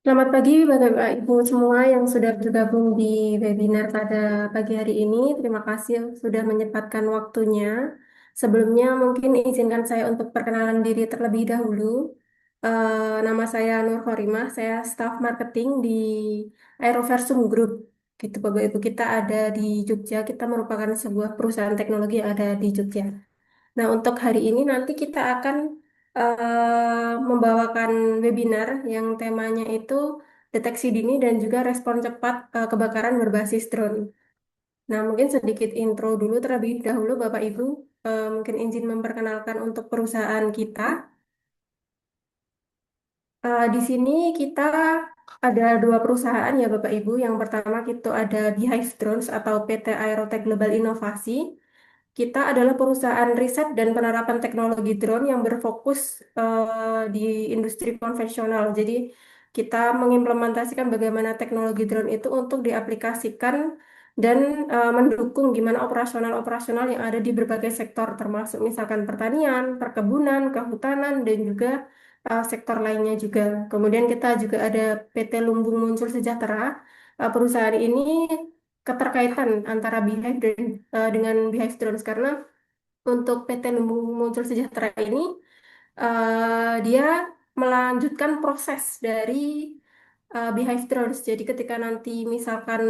Selamat pagi Bapak Ibu semua yang sudah bergabung di webinar pada pagi hari ini. Terima kasih sudah menyempatkan waktunya. Sebelumnya mungkin izinkan saya untuk perkenalan diri terlebih dahulu. Nama saya Nur Khorimah, saya staf marketing di Aeroversum Group. Gitu Bapak Ibu, kita ada di Jogja, kita merupakan sebuah perusahaan teknologi yang ada di Jogja. Nah, untuk hari ini nanti kita akan membawakan webinar yang temanya itu deteksi dini dan juga respon cepat kebakaran berbasis drone. Nah, mungkin sedikit intro dulu terlebih dahulu Bapak Ibu. Mungkin izin memperkenalkan untuk perusahaan kita. Di sini kita ada dua perusahaan ya Bapak Ibu. Yang pertama kita ada Beehive Drones atau PT Aerotech Global Inovasi. Kita adalah perusahaan riset dan penerapan teknologi drone yang berfokus di industri konvensional. Jadi, kita mengimplementasikan bagaimana teknologi drone itu untuk diaplikasikan dan mendukung gimana operasional-operasional yang ada di berbagai sektor, termasuk misalkan pertanian, perkebunan, kehutanan, dan juga sektor lainnya juga. Kemudian kita juga ada PT Lumbung Muncul Sejahtera. Perusahaan ini keterkaitan antara Beehive dengan Beehive Drones karena untuk PT Lumbung Muncul Sejahtera ini dia melanjutkan proses dari Beehive Drones. Jadi ketika nanti misalkan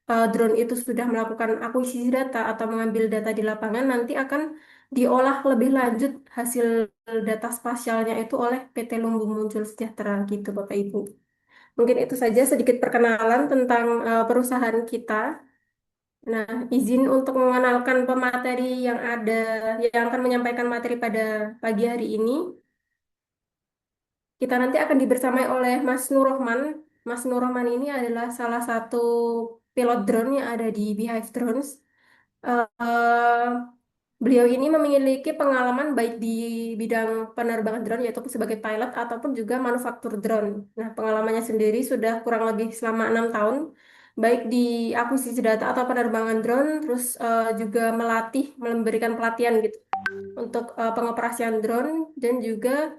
drone itu sudah melakukan akuisisi data atau mengambil data di lapangan, nanti akan diolah lebih lanjut hasil data spasialnya itu oleh PT Lumbung Muncul Sejahtera gitu Bapak Ibu. Mungkin itu saja sedikit perkenalan tentang perusahaan kita. Nah, izin untuk mengenalkan pemateri yang ada, yang akan menyampaikan materi pada pagi hari ini. Kita nanti akan dibersamai oleh Mas Nurohman. Mas Nurohman ini adalah salah satu pilot drone yang ada di Beehive Drones. Eh, Beliau ini memiliki pengalaman baik di bidang penerbangan drone, yaitu sebagai pilot ataupun juga manufaktur drone. Nah, pengalamannya sendiri sudah kurang lebih selama 6 tahun, baik di akuisisi data atau penerbangan drone, terus juga melatih, memberikan pelatihan gitu untuk pengoperasian drone dan juga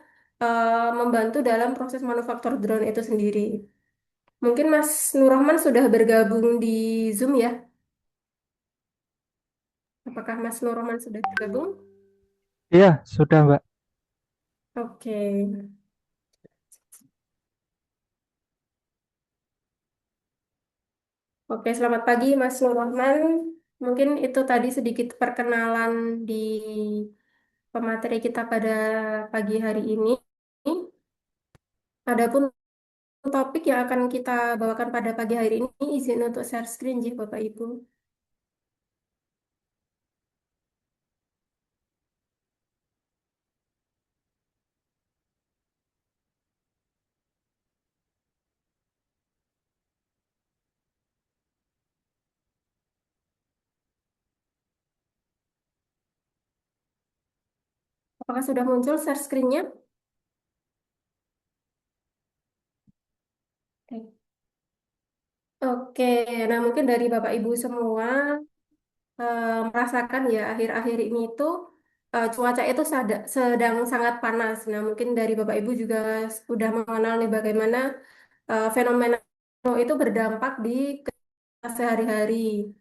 membantu dalam proses manufaktur drone itu sendiri. Mungkin Mas Nurrahman sudah bergabung di Zoom ya? Apakah Mas Nurrahman sudah bergabung? Iya, sudah Mbak. Oke. Oke, selamat pagi Mas Nurrahman. Mungkin itu tadi sedikit perkenalan di pemateri kita pada pagi hari ini. Adapun topik yang akan kita bawakan pada pagi hari ini, izin untuk share screen ya Bapak Ibu. Apakah sudah muncul share screen-nya? Oke, Oke, nah mungkin dari Bapak Ibu semua merasakan ya akhir-akhir ini itu cuaca itu sedang sangat panas. Nah mungkin dari Bapak Ibu juga sudah mengenal nih bagaimana fenomena itu berdampak di sehari-hari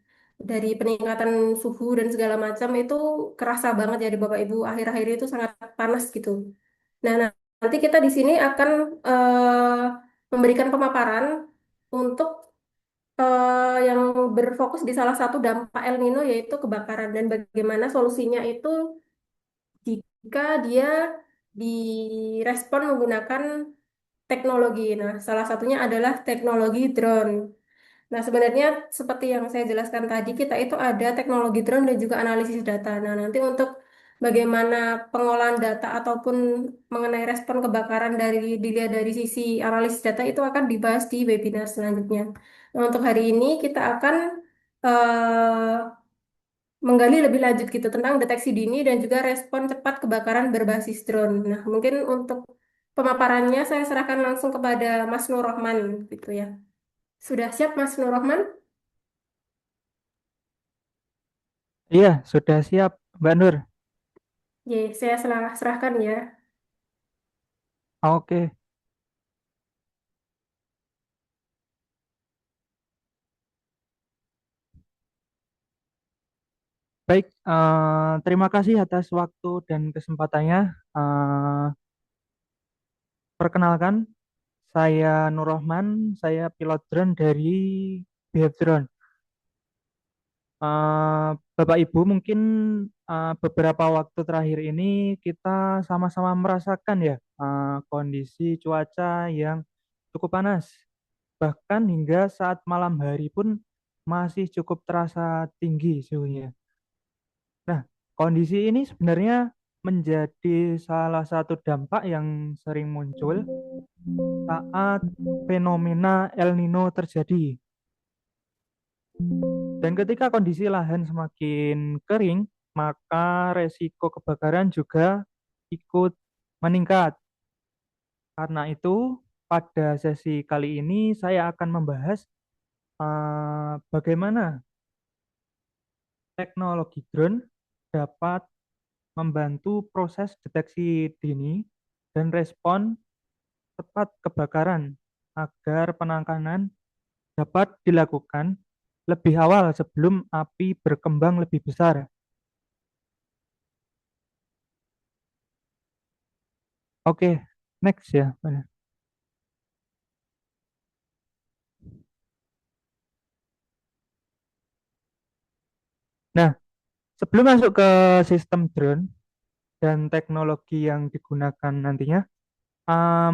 dari peningkatan suhu dan segala macam itu kerasa banget ya di Bapak Ibu akhir-akhir itu sangat panas gitu. Nanti kita di sini akan memberikan pemaparan untuk yang berfokus di salah satu dampak El Nino yaitu kebakaran dan bagaimana solusinya itu jika dia direspon menggunakan teknologi. Nah, salah satunya adalah teknologi drone. Nah, sebenarnya seperti yang saya jelaskan tadi, kita itu ada teknologi drone dan juga analisis data. Nah, nanti untuk bagaimana pengolahan data ataupun mengenai respon kebakaran dilihat dari sisi analisis data itu akan dibahas di webinar selanjutnya. Nah, untuk hari ini kita akan menggali lebih lanjut gitu tentang deteksi dini dan juga respon cepat kebakaran berbasis drone. Nah, mungkin untuk pemaparannya saya serahkan langsung kepada Mas Nur Rohman gitu ya. Sudah siap Mas Nur Rohman? Iya, sudah siap Mbak Nur. Ya, saya serahkan ya. Oke, Baik, terima kasih atas waktu dan kesempatannya. Eh, Perkenalkan, saya Nur Rohman, saya pilot drone dari Behave Drone. Bapak Ibu, mungkin beberapa waktu terakhir ini kita sama-sama merasakan ya kondisi cuaca yang cukup panas. Bahkan hingga saat malam hari pun masih cukup terasa tinggi suhunya. Nah, kondisi ini sebenarnya menjadi salah satu dampak yang sering muncul saat fenomena El Nino terjadi. Dan ketika kondisi lahan semakin kering, maka resiko kebakaran juga ikut meningkat. Karena itu, pada sesi kali ini saya akan membahas bagaimana teknologi drone dapat membantu proses deteksi dini dan respon tepat kebakaran agar penanganan dapat dilakukan lebih awal sebelum api berkembang lebih besar. Oke, next ya. Nah, sebelum masuk ke sistem drone dan teknologi yang digunakan nantinya,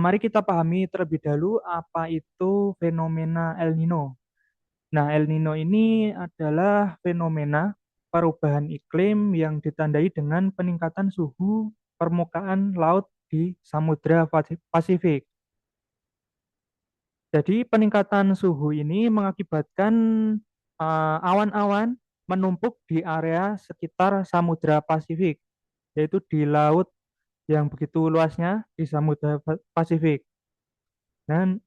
mari kita pahami terlebih dahulu apa itu fenomena El Nino. Nah, El Nino ini adalah fenomena perubahan iklim yang ditandai dengan peningkatan suhu permukaan laut di Samudra Pasifik. Jadi, peningkatan suhu ini mengakibatkan awan-awan menumpuk di area sekitar Samudra Pasifik, yaitu di laut yang begitu luasnya di Samudra Pasifik. Dan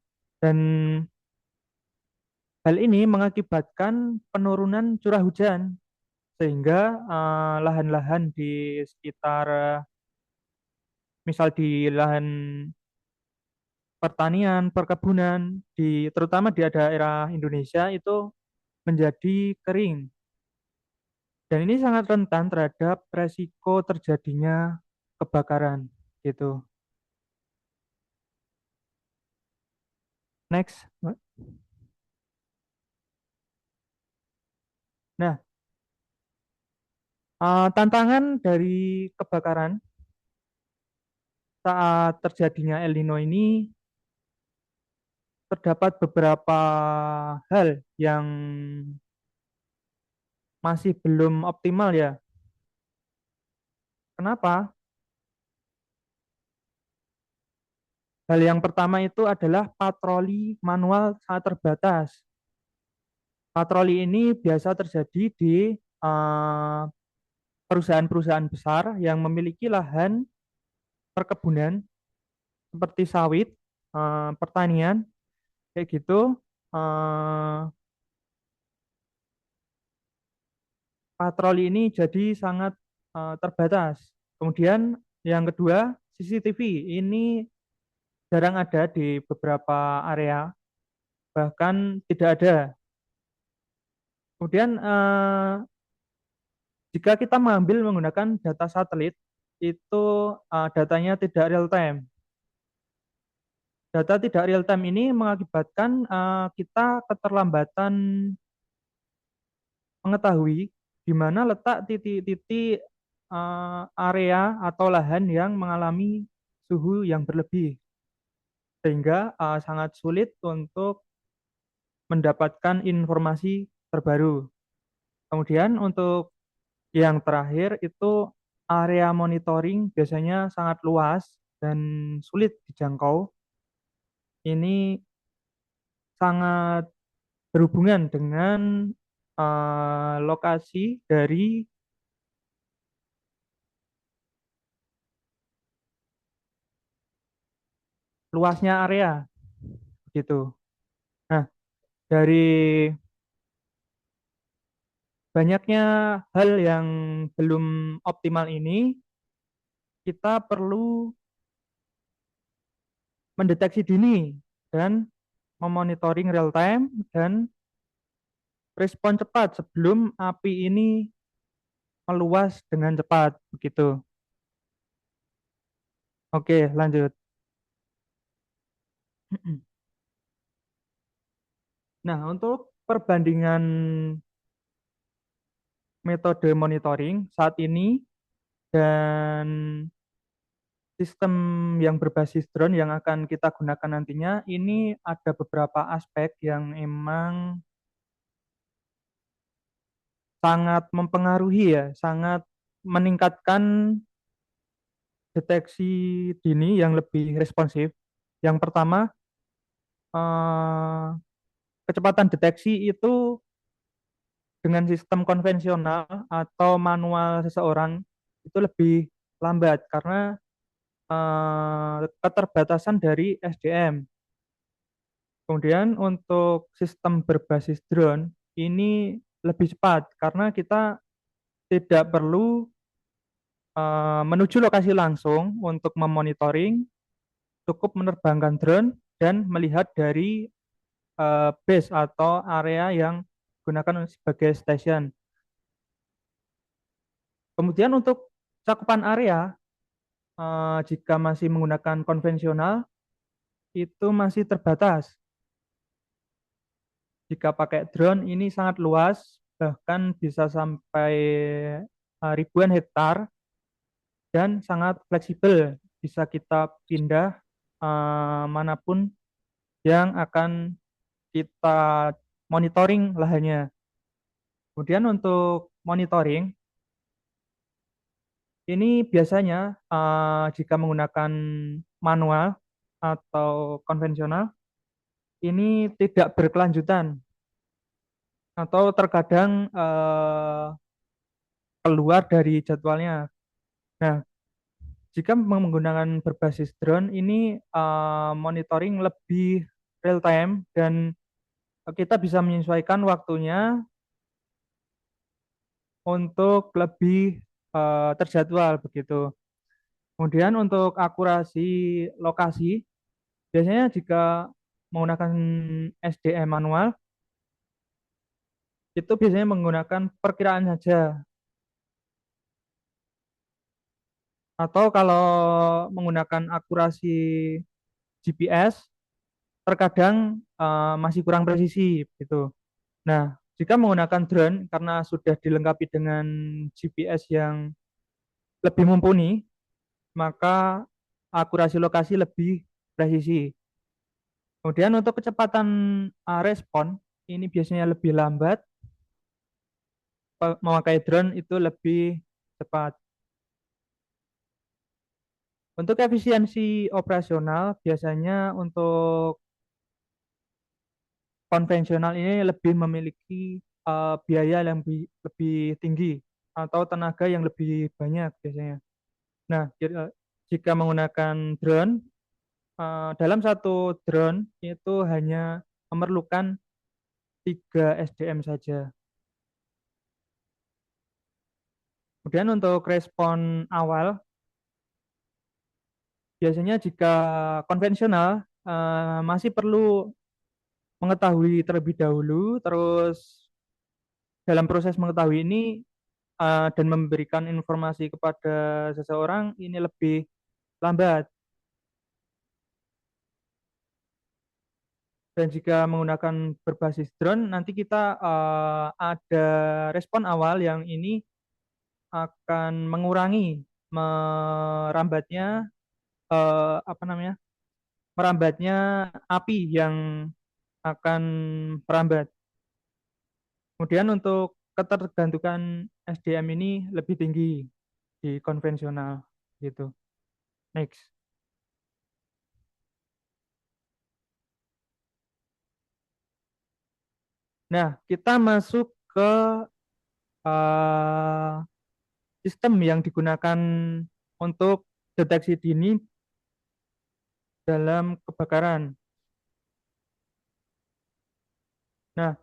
hal ini mengakibatkan penurunan curah hujan sehingga lahan-lahan di sekitar misal di lahan pertanian, perkebunan terutama di daerah Indonesia itu menjadi kering. Dan ini sangat rentan terhadap resiko terjadinya kebakaran gitu. Next. Nah, tantangan dari kebakaran saat terjadinya El Nino ini terdapat beberapa hal yang masih belum optimal ya. Kenapa? Hal yang pertama itu adalah patroli manual sangat terbatas. Patroli ini biasa terjadi di eh, perusahaan-perusahaan besar yang memiliki lahan perkebunan seperti sawit, pertanian, kayak gitu. Eh, Patroli ini jadi sangat terbatas. Kemudian yang kedua, CCTV ini jarang ada di beberapa area, bahkan tidak ada. Kemudian jika kita mengambil menggunakan data satelit, itu datanya tidak real time. Data tidak real time ini mengakibatkan kita keterlambatan mengetahui di mana letak titik-titik area atau lahan yang mengalami suhu yang berlebih, sehingga sangat sulit untuk mendapatkan informasi terbaru. Kemudian untuk yang terakhir itu area monitoring biasanya sangat luas dan sulit dijangkau. Ini sangat berhubungan dengan lokasi dari luasnya area gitu. Nah, dari banyaknya hal yang belum optimal ini, kita perlu mendeteksi dini dan memonitoring real time dan respon cepat sebelum api ini meluas dengan cepat begitu. Oke, lanjut. Nah, untuk perbandingan metode monitoring saat ini dan sistem yang berbasis drone yang akan kita gunakan nantinya, ini ada beberapa aspek yang emang sangat mempengaruhi ya, sangat meningkatkan deteksi dini yang lebih responsif. Yang pertama, eh, kecepatan deteksi itu dengan sistem konvensional atau manual seseorang itu lebih lambat karena keterbatasan dari SDM. Kemudian untuk sistem berbasis drone ini lebih cepat karena kita tidak perlu menuju lokasi langsung untuk memonitoring, cukup menerbangkan drone dan melihat dari base atau area yang digunakan sebagai station. Kemudian untuk cakupan area, jika masih menggunakan konvensional, itu masih terbatas. Jika pakai drone ini sangat luas, bahkan bisa sampai ribuan hektar dan sangat fleksibel. Bisa kita pindah manapun yang akan kita monitoring lahannya. Kemudian untuk monitoring, ini biasanya jika menggunakan manual atau konvensional, ini tidak berkelanjutan atau terkadang keluar dari jadwalnya. Nah, jika menggunakan berbasis drone, ini monitoring lebih real time dan kita bisa menyesuaikan waktunya untuk lebih terjadwal begitu. Kemudian untuk akurasi lokasi, biasanya jika menggunakan SDM manual, itu biasanya menggunakan perkiraan saja. Atau kalau menggunakan akurasi GPS, terkadang masih kurang presisi gitu. Nah, jika menggunakan drone karena sudah dilengkapi dengan GPS yang lebih mumpuni, maka akurasi lokasi lebih presisi. Kemudian untuk kecepatan respon, ini biasanya lebih lambat, memakai drone itu lebih cepat. Untuk efisiensi operasional, biasanya untuk konvensional ini lebih memiliki biaya yang lebih tinggi atau tenaga yang lebih banyak biasanya. Nah, jika menggunakan drone, dalam satu drone itu hanya memerlukan 3 SDM saja. Kemudian untuk respon awal, biasanya jika konvensional masih perlu mengetahui terlebih dahulu, terus dalam proses mengetahui ini dan memberikan informasi kepada seseorang ini lebih lambat. Dan jika menggunakan berbasis drone, nanti kita ada respon awal yang ini akan mengurangi merambatnya apa namanya merambatnya api yang akan merambat. Kemudian untuk ketergantungan SDM ini lebih tinggi di konvensional gitu. Next. Nah, kita masuk ke eh, sistem yang digunakan untuk deteksi dini dalam kebakaran. Nah,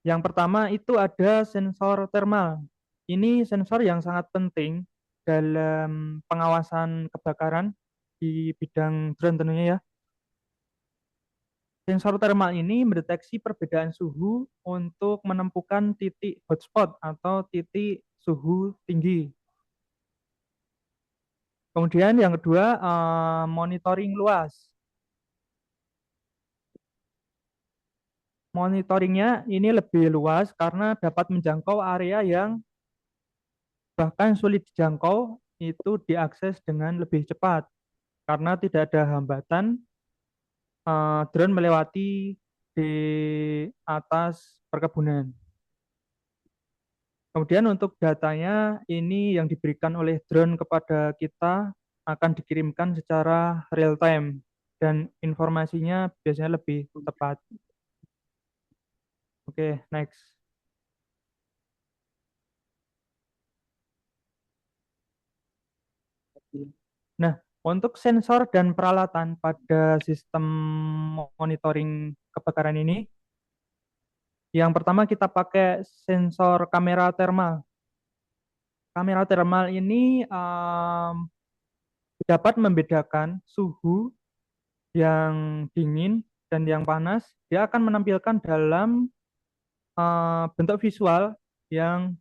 yang pertama itu ada sensor thermal. Ini sensor yang sangat penting dalam pengawasan kebakaran di bidang drone tentunya ya. Sensor thermal ini mendeteksi perbedaan suhu untuk menemukan titik hotspot atau titik suhu tinggi. Kemudian yang kedua, monitoring luas. Monitoringnya ini lebih luas karena dapat menjangkau area yang bahkan sulit dijangkau, itu diakses dengan lebih cepat karena tidak ada hambatan drone melewati di atas perkebunan. Kemudian untuk datanya ini yang diberikan oleh drone kepada kita akan dikirimkan secara real time dan informasinya biasanya lebih tepat. Oke, next. Nah, untuk sensor dan peralatan pada sistem monitoring kebakaran ini, yang pertama kita pakai sensor kamera thermal. Kamera thermal ini dapat membedakan suhu yang dingin dan yang panas. Dia akan menampilkan dalam bentuk visual yang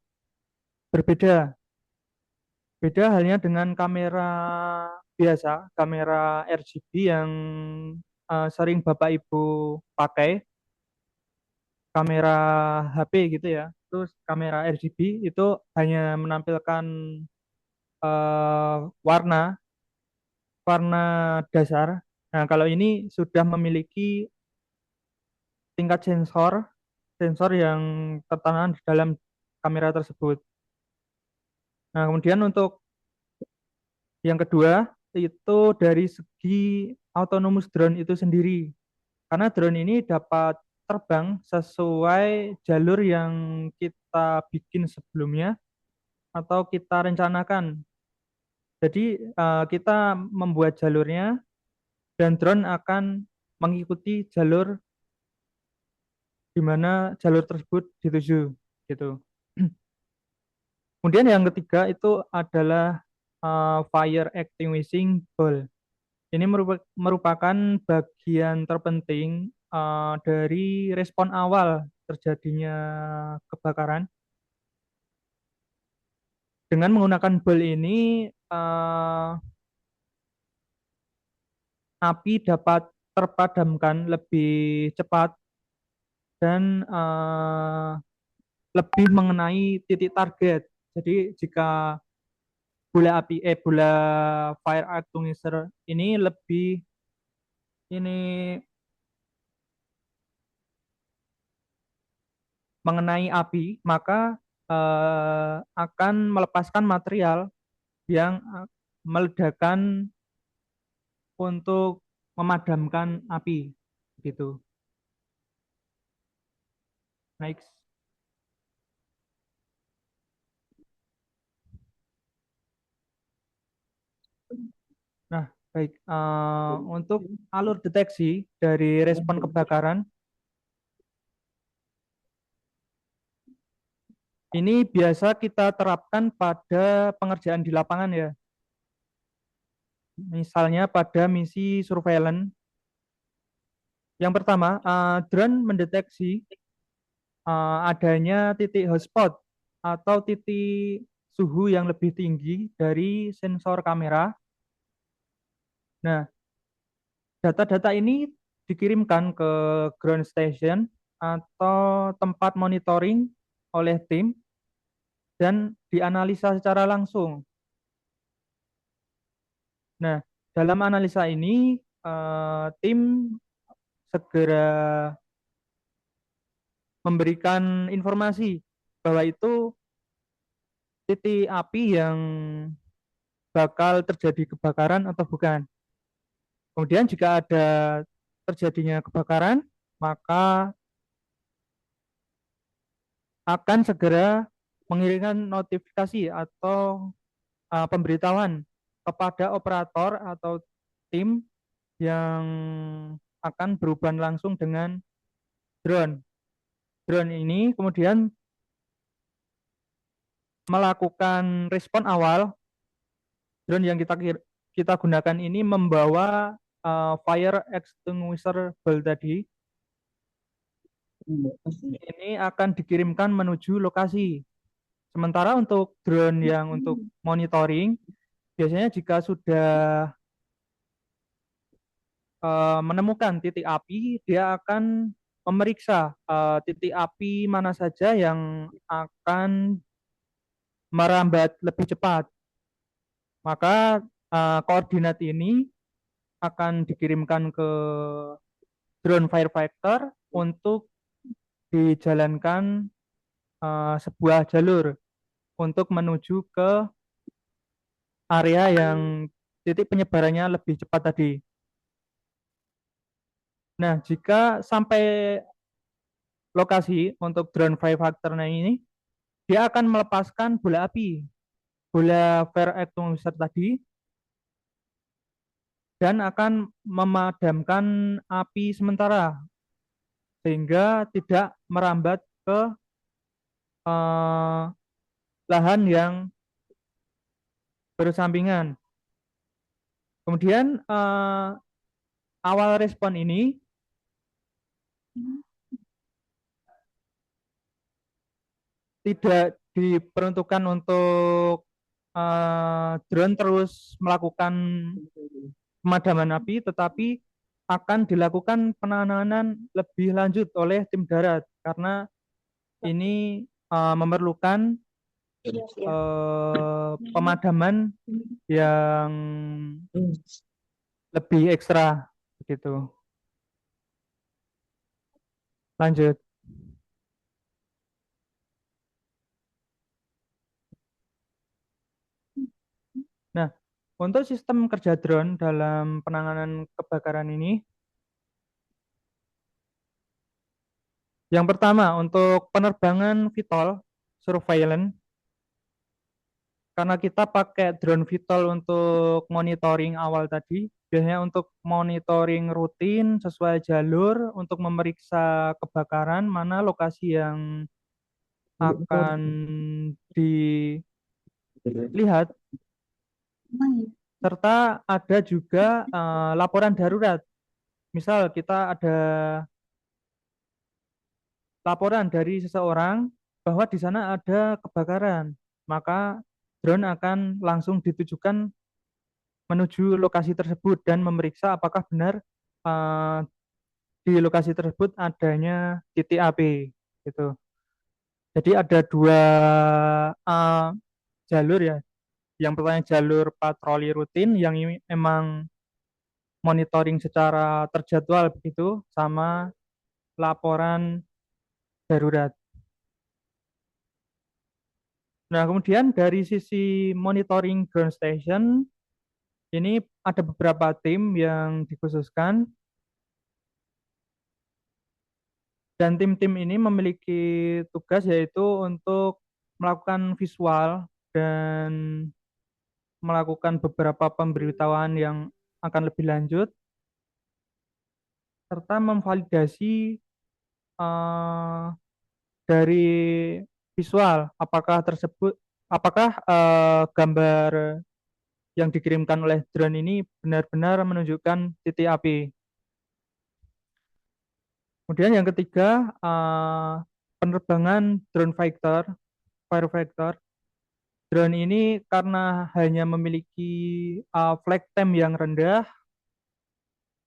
berbeda. Beda halnya dengan kamera biasa, kamera RGB yang sering Bapak Ibu pakai, kamera HP gitu ya. Terus kamera RGB itu hanya menampilkan warna warna dasar. Nah, kalau ini sudah memiliki tingkat sensor yang tertanam di dalam kamera tersebut. Nah, kemudian untuk yang kedua itu dari segi autonomous drone itu sendiri. Karena drone ini dapat terbang sesuai jalur yang kita bikin sebelumnya atau kita rencanakan. Jadi kita membuat jalurnya dan drone akan mengikuti jalur di mana jalur tersebut dituju gitu. Kemudian yang ketiga itu adalah fire extinguishing ball. Ini merupakan bagian terpenting dari respon awal terjadinya kebakaran. Dengan menggunakan ball ini, api dapat terpadamkan lebih cepat dan lebih mengenai titik target. Jadi jika bola fire extinguisher ini lebih ini mengenai api, maka akan melepaskan material yang meledakan untuk memadamkan api gitu. Next. Nah, baik. Untuk alur deteksi dari respon kebakaran, ini biasa kita terapkan pada pengerjaan di lapangan ya. Misalnya pada misi surveillance. Yang pertama, drone mendeteksi adanya titik hotspot atau titik suhu yang lebih tinggi dari sensor kamera. Nah, data-data ini dikirimkan ke ground station atau tempat monitoring oleh tim dan dianalisa secara langsung. Nah, dalam analisa ini tim segera memberikan informasi bahwa itu titik api yang bakal terjadi kebakaran atau bukan. Kemudian jika ada terjadinya kebakaran, maka akan segera mengirimkan notifikasi atau pemberitahuan kepada operator atau tim yang akan berhubungan langsung dengan drone. Drone ini kemudian melakukan respon awal. Drone yang kita gunakan ini membawa fire extinguisher tadi ini akan dikirimkan menuju lokasi. Sementara untuk drone yang untuk monitoring, biasanya jika sudah menemukan titik api, dia akan memeriksa titik api mana saja yang akan merambat lebih cepat. Maka koordinat ini akan dikirimkan ke drone firefighter untuk dijalankan sebuah jalur untuk menuju ke area yang titik penyebarannya lebih cepat tadi. Nah, jika sampai lokasi untuk drone firefighter ini, dia akan melepaskan bola api, bola fire extinguisher tadi, dan akan memadamkan api sementara sehingga tidak merambat ke eh, lahan yang bersampingan. Kemudian awal respon ini tidak diperuntukkan untuk drone terus melakukan pemadaman api, tetapi akan dilakukan penanganan lebih lanjut oleh tim darat karena ini memerlukan pemadaman yang lebih ekstra begitu. Lanjut. Nah, untuk sistem kerja drone dalam penanganan kebakaran ini, yang pertama untuk penerbangan VTOL surveillance, karena kita pakai drone VTOL untuk monitoring awal tadi, biasanya untuk monitoring rutin sesuai jalur untuk memeriksa kebakaran mana lokasi yang akan dilihat, serta ada juga laporan darurat. Misal kita ada laporan dari seseorang bahwa di sana ada kebakaran, maka drone akan langsung ditujukan menuju lokasi tersebut dan memeriksa apakah benar uh, di lokasi tersebut adanya titik api gitu. Jadi ada dua uh, jalur ya. Yang pertama jalur patroli rutin yang ini emang monitoring secara terjadwal begitu sama laporan darurat. Nah, kemudian dari sisi monitoring ground station ini ada beberapa tim yang dikhususkan dan tim-tim ini memiliki tugas yaitu untuk melakukan visual dan melakukan beberapa pemberitahuan yang akan lebih lanjut serta memvalidasi eh, dari visual apakah gambar yang dikirimkan oleh drone ini benar-benar menunjukkan titik api. Kemudian yang ketiga, penerbangan drone firefighter. Drone ini karena hanya memiliki flight time yang rendah,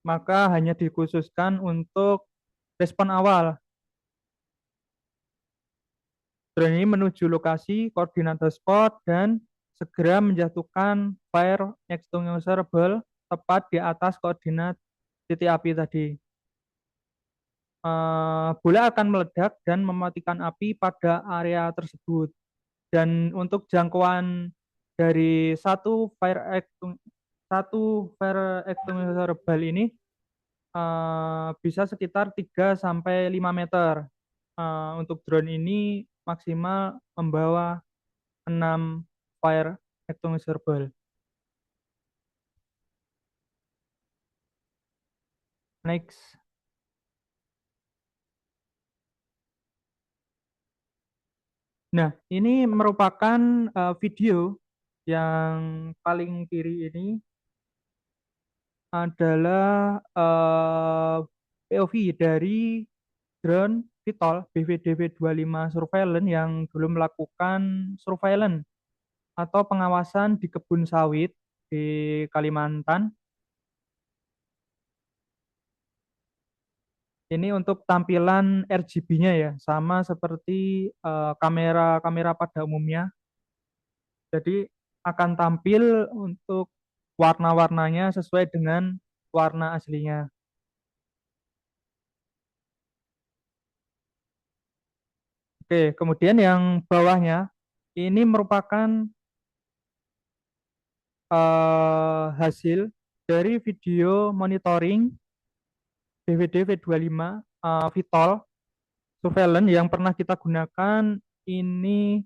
maka hanya dikhususkan untuk respon awal. Drone ini menuju lokasi, koordinat hotspot, dan segera menjatuhkan fire extinguisher tepat di atas koordinat titik api tadi. Bola akan meledak dan mematikan api pada area tersebut. Dan untuk jangkauan dari satu fire extinguisher ini bisa sekitar 3 sampai 5 meter. Untuk drone ini maksimal membawa 6 fire extinguisher ball. Next. Nah, ini merupakan video yang paling kiri ini adalah POV dari drone Vitol BVDV-25 Surveillance yang dulu melakukan surveillance atau pengawasan di kebun sawit di Kalimantan. Ini untuk tampilan RGB-nya ya, sama seperti kamera-kamera pada umumnya. Jadi akan tampil untuk warna-warnanya sesuai dengan warna aslinya. Oke, kemudian yang bawahnya ini merupakan hasil dari video monitoring DVD V25 Vitol Surveillance yang pernah kita gunakan ini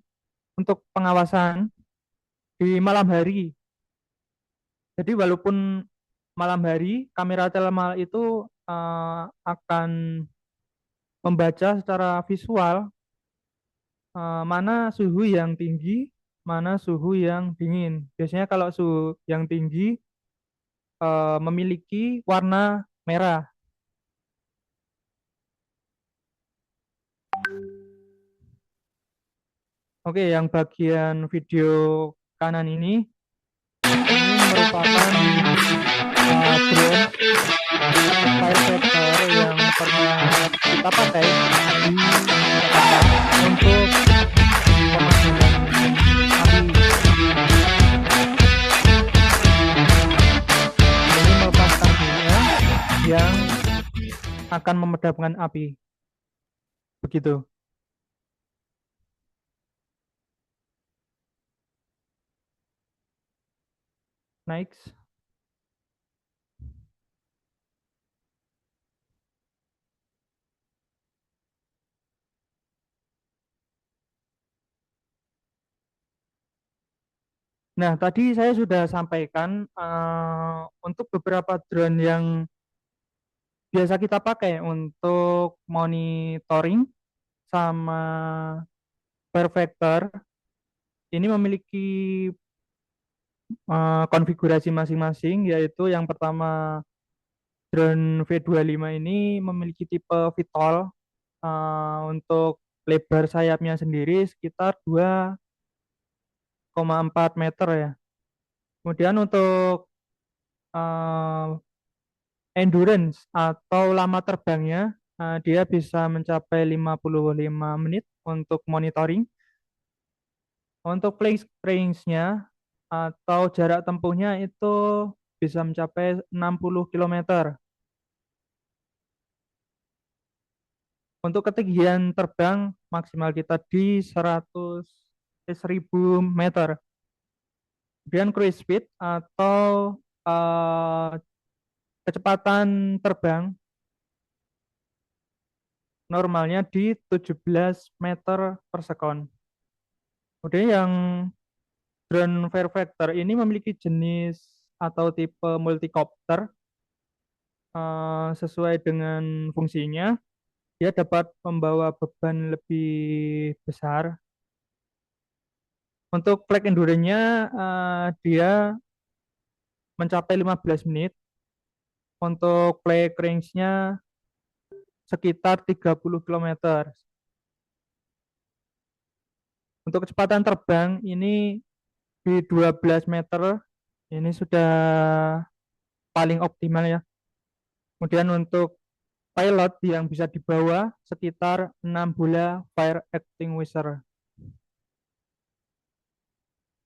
untuk pengawasan di malam hari. Jadi walaupun malam hari kamera telemal itu akan membaca secara visual mana suhu yang tinggi, mana suhu yang dingin. Biasanya kalau suhu yang tinggi memiliki warna merah. Oke, yang bagian video kanan ini merupakan drone Firefighter yang pernah kita pakai di Jakarta untuk pemadaman api. Ini melepas tangkinya yang akan memadamkan api. Begitu. Next. Nah, tadi saya sudah sampaikan untuk beberapa drone yang biasa kita pakai untuk monitoring sama perfector ini memiliki konfigurasi masing-masing, yaitu yang pertama drone V25 ini memiliki tipe VTOL untuk lebar sayapnya sendiri sekitar 2,4 meter ya. Kemudian untuk eh, endurance atau lama terbangnya dia bisa mencapai 55 menit untuk monitoring. Untuk place range-nya atau jarak tempuhnya itu bisa mencapai 60 kilometer. Untuk ketinggian terbang maksimal kita di 1000 meter. Kemudian cruise speed atau kecepatan terbang normalnya di 17 meter per second. Kemudian yang drone Fairfactor ini memiliki jenis atau tipe multicopter sesuai dengan fungsinya. Dia dapat membawa beban lebih besar. Untuk flight endurance-nya dia mencapai 15 menit. Untuk flight range-nya sekitar 30 kilometer. Untuk kecepatan terbang ini di 12 meter ini sudah paling optimal ya. Kemudian untuk pilot yang bisa dibawa sekitar 6 bola fire extinguisher.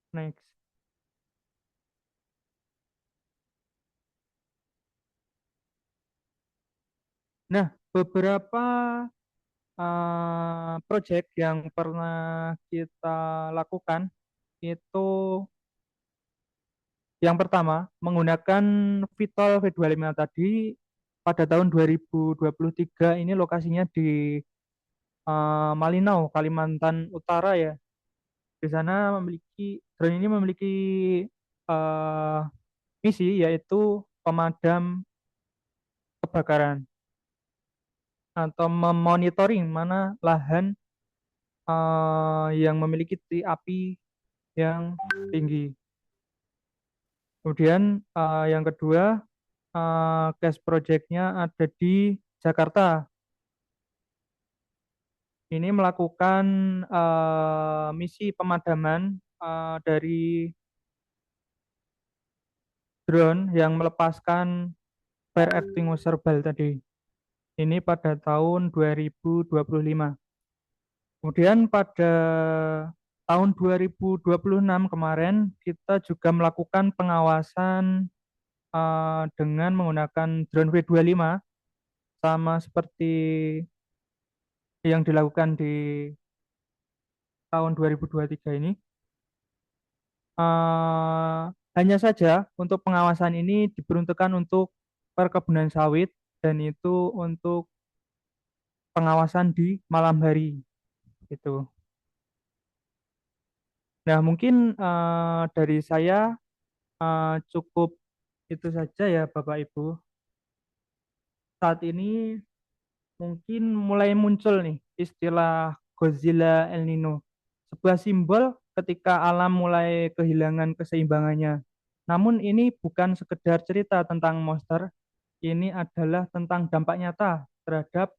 Next. Nah, beberapa project yang pernah kita lakukan itu yang pertama menggunakan Vitol V25 tadi pada tahun 2023 ini lokasinya di Malinau, Kalimantan Utara ya. Di sana drone ini memiliki eh, misi yaitu pemadam kebakaran atau memonitoring mana lahan yang memiliki titik api yang tinggi. Kemudian yang kedua Gas projectnya ada di Jakarta. Ini melakukan misi pemadaman dari drone yang melepaskan fire extinguisher bal tadi. Ini pada tahun 2025. Kemudian pada tahun 2026 kemarin kita juga melakukan pengawasan dengan menggunakan drone V25 sama seperti yang dilakukan di tahun 2023 ini. Eh, Hanya saja untuk pengawasan ini diperuntukkan untuk perkebunan sawit dan itu untuk pengawasan di malam hari gitu. Nah, mungkin dari saya cukup itu saja ya Bapak Ibu. Saat ini mungkin mulai muncul nih istilah Godzilla El Nino. Sebuah simbol ketika alam mulai kehilangan keseimbangannya. Namun ini bukan sekedar cerita tentang monster, ini adalah tentang dampak nyata terhadap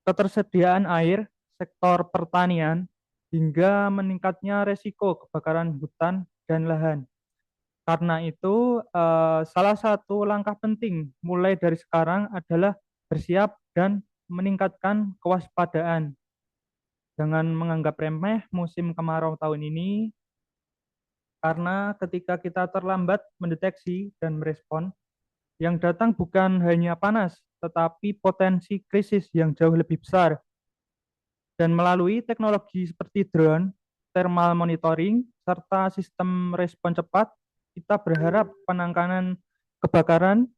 ketersediaan air, sektor pertanian, hingga meningkatnya resiko kebakaran hutan dan lahan. Karena itu, salah satu langkah penting mulai dari sekarang adalah bersiap dan meningkatkan kewaspadaan. Jangan menganggap remeh musim kemarau tahun ini, karena ketika kita terlambat mendeteksi dan merespon, yang datang bukan hanya panas, tetapi potensi krisis yang jauh lebih besar. Dan melalui teknologi seperti drone, thermal monitoring, serta sistem respon cepat, kita berharap penanganan kebakaran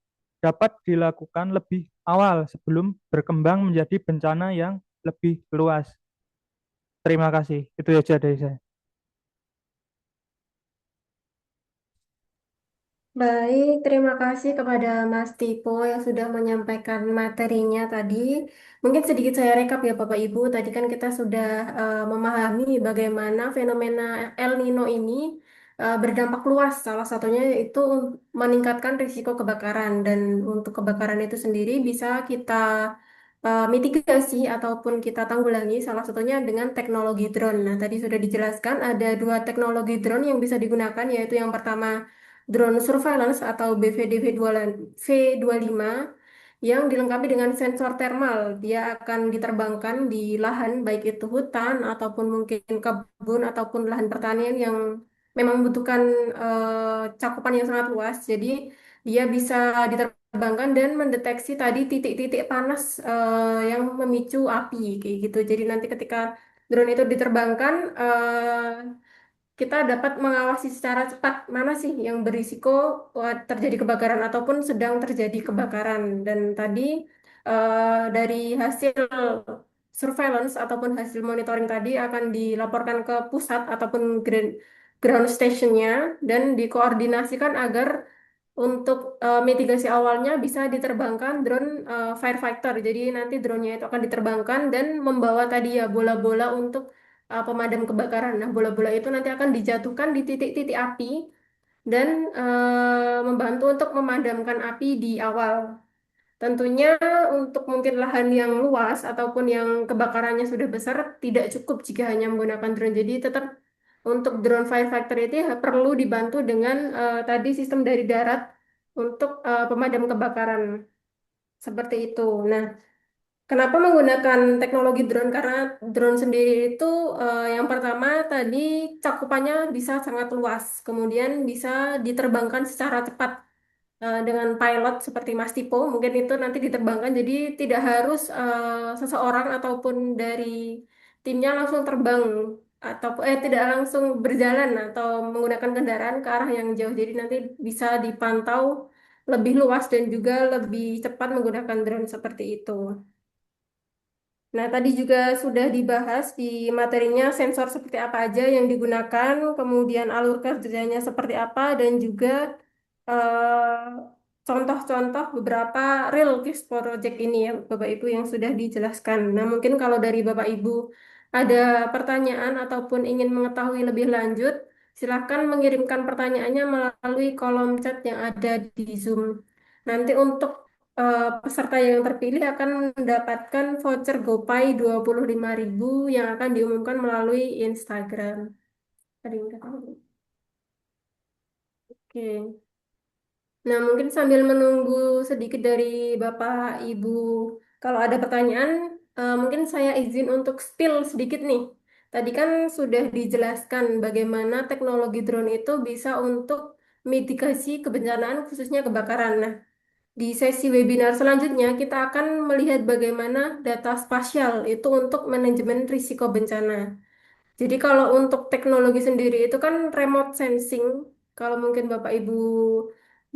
dapat dilakukan lebih awal sebelum berkembang menjadi bencana yang lebih luas. Terima kasih. Itu saja dari saya. Baik, terima kasih kepada Mas Tipo yang sudah menyampaikan materinya tadi. Mungkin sedikit saya rekap ya Bapak Ibu. Tadi kan kita sudah memahami bagaimana fenomena El Nino ini berdampak luas. Salah satunya itu meningkatkan risiko kebakaran dan untuk kebakaran itu sendiri bisa kita mitigasi ataupun kita tanggulangi salah satunya dengan teknologi drone. Nah, tadi sudah dijelaskan ada dua teknologi drone yang bisa digunakan yaitu yang pertama drone surveillance atau BVD-V25 yang dilengkapi dengan sensor thermal. Dia akan diterbangkan di lahan, baik itu hutan ataupun mungkin kebun ataupun lahan pertanian yang memang membutuhkan cakupan yang sangat luas. Jadi dia bisa diterbangkan dan mendeteksi tadi titik-titik panas yang memicu api kayak gitu. Jadi nanti ketika drone itu diterbangkan, kita dapat mengawasi secara cepat mana sih yang berisiko terjadi kebakaran ataupun sedang terjadi kebakaran. Dan tadi dari hasil surveillance ataupun hasil monitoring tadi akan dilaporkan ke pusat ataupun ground stationnya dan dikoordinasikan agar untuk mitigasi awalnya bisa diterbangkan drone firefighter. Jadi nanti drone-nya itu akan diterbangkan dan membawa tadi ya bola-bola untuk pemadam kebakaran. Nah, bola-bola itu nanti akan dijatuhkan di titik-titik api dan membantu untuk memadamkan api di awal. Tentunya untuk mungkin lahan yang luas ataupun yang kebakarannya sudah besar tidak cukup jika hanya menggunakan drone. Jadi tetap untuk drone firefighter itu ya perlu dibantu dengan tadi sistem dari darat untuk pemadam kebakaran seperti itu. Nah, kenapa menggunakan teknologi drone? Karena drone sendiri itu yang pertama tadi cakupannya bisa sangat luas, kemudian bisa diterbangkan secara cepat dengan pilot seperti Mas Tipo. Mungkin itu nanti diterbangkan, jadi tidak harus seseorang ataupun dari timnya langsung terbang atau tidak langsung berjalan atau menggunakan kendaraan ke arah yang jauh. Jadi nanti bisa dipantau lebih luas dan juga lebih cepat menggunakan drone seperti itu. Nah, tadi juga sudah dibahas di materinya sensor seperti apa aja yang digunakan, kemudian alur kerjanya seperti apa, dan juga contoh-contoh beberapa real case project ini ya, Bapak Ibu yang sudah dijelaskan. Nah, mungkin kalau dari Bapak Ibu ada pertanyaan ataupun ingin mengetahui lebih lanjut, silahkan mengirimkan pertanyaannya melalui kolom chat yang ada di Zoom. Nanti untuk peserta yang terpilih akan mendapatkan voucher GoPay 25.000 yang akan diumumkan melalui Instagram. Ada yang udah tahu? Oke. Nah, mungkin sambil menunggu sedikit dari Bapak Ibu, kalau ada pertanyaan, mungkin saya izin untuk spill sedikit nih. Tadi kan sudah dijelaskan bagaimana teknologi drone itu bisa untuk mitigasi kebencanaan khususnya kebakaran. Nah, di sesi webinar selanjutnya kita akan melihat bagaimana data spasial itu untuk manajemen risiko bencana. Jadi kalau untuk teknologi sendiri itu kan remote sensing. Kalau mungkin Bapak Ibu